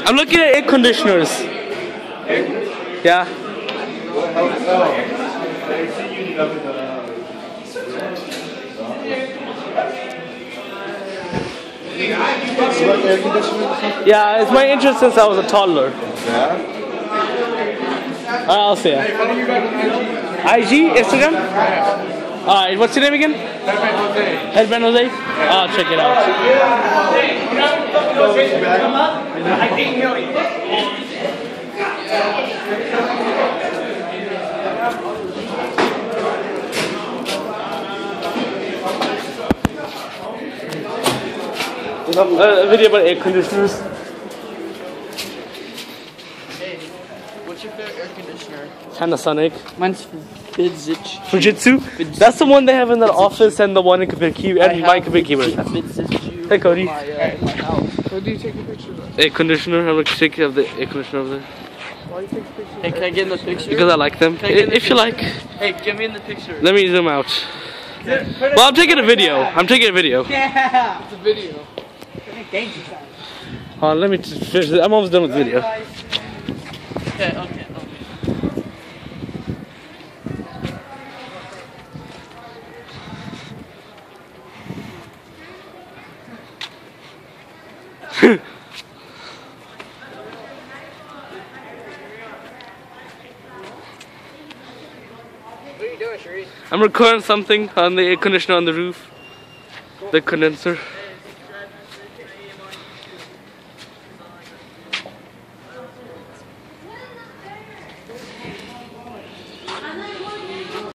I'm looking at air conditioners. Yeah. Yeah, it's my interest since I was a toddler. Yeah? I'll see ya. IG? Instagram? Alright, what's your name again? Headband Jose? I'll check it out. A video about air conditioners. Hey, what's your favorite air conditioner? Panasonic. Mine's Fujitsu? That's the one they have in their office and the one in Kabiki and my Kabiki. Hey Cody. My house. What do you take a picture of? Air conditioner. I'm gonna take of the air conditioner over there. Why do you take a picture? Hey, can I get in the picture? Because I like them. If you like. Hey, get me in the picture. Let me zoom out. Well, I'm taking a video. I'm taking a video. Yeah. It's a video. Hold on, let me just finish this. I'm almost done with the video. Okay. What are you doing, Sheree? I'm recording something on the air conditioner on the roof. The condenser.